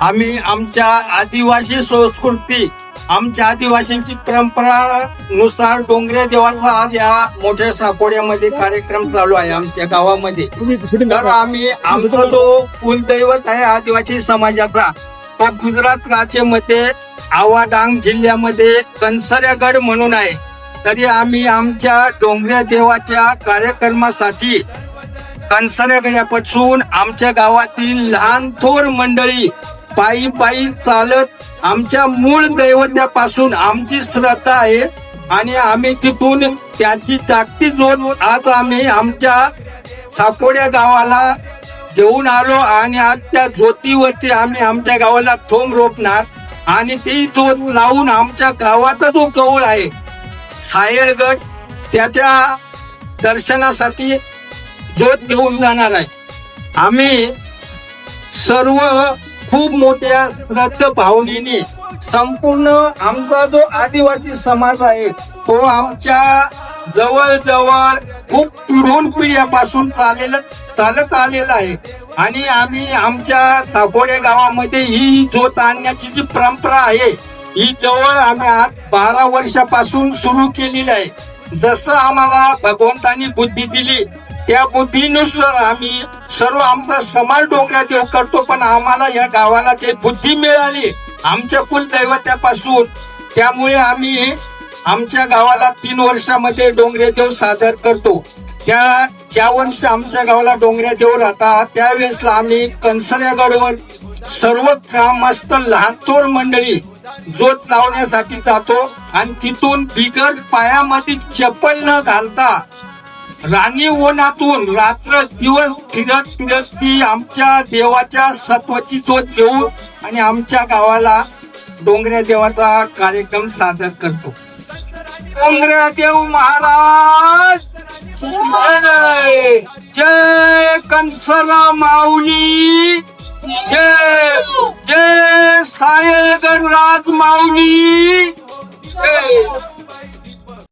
आम्ही आमच्या आदिवासी संस्कृती, आमच्या आदिवासींची परंपरानुसार डोंगरे देवाचा आज या मोठ्या साकोड्यामध्ये कार्यक्रम चालू आहे आमच्या गावामध्ये. तर आम्ही आमचा जो कुलदैवत आहे आदिवासी समाजाचा, तो गुजरात राज्यामध्ये आवाडांग जिल्ह्यामध्ये कनसऱ्यागड म्हणून आहे. तरी आम्ही आमच्या डोंगरे देवाच्या कार्यक्रमासाठी कनसऱ्यागडापासून आमच्या गावातील लहान थोर मंडळी पायी पायी चालत आमच्या मूळ दैवत्यापासून आमची श्रद्धा आहे आणि आम्ही तिथून त्याची जागती जोड आज आम्ही आमच्या साकोड्या गावाला घेऊन आलो आणि आज त्या ज्योतीवरती आम्ही आमच्या गावाला थोंब रोपणार आणि ती जोत लावून आमच्या गावाचा जो कौल आहे सायळगड त्याच्या दर्शनासाठी ज्योत घेऊन जाणार आहे. आम्ही सर्व खूप मोठ्या श्रद्धा भावनेने संपूर्ण आमचा जो आदिवासी समाज आहे तो आमच्या जवळजवळ खूप पिढ्यापासून चालत आलेला आहे आणि आम्ही आमच्या साकोड्या गावामध्ये ही ज्योत आणण्याची जी परंपरा आहे ही जवळ आम्ही आज 12 वर्षापासून सुरू केलेली आहे. जसं आम्हाला भगवंतानी बुद्धी दिली त्या बुद्धीनुसार आम्ही सर्व आमचा समाज डोंगरा देव करतो, पण आम्हाला या गावाला ते बुद्धी मिळाली आमच्या कुलदैवत्यापासून. त्यामुळे आम्ही आमच्या गावाला 3 वर्षामध्ये डोंगरे देव सादर करतो. ज्या वर्षी आमच्या गावाला डोंगरे देव राहतात त्यावेळेसला आम्ही कनसऱ्यागडवर सर्व ग्रामस्थ लहान थोर मंडळी ज्योत लावण्यासाठी जातो आणि तिथून बिगर पायामध्ये चप्पल न घालता राणी वनातून रात्र दिवस फिरत फिरत ती आमच्या देवाच्या सत्वाची ज्योत घेऊन आणि आमच्या गावाला डोंगऱ्या देवाचा कार्यक्रम सादर करतो. डोंगऱ्या देव महाराज जय जय, कनसरा माऊली जय जय, सायळगड राज माऊली जय.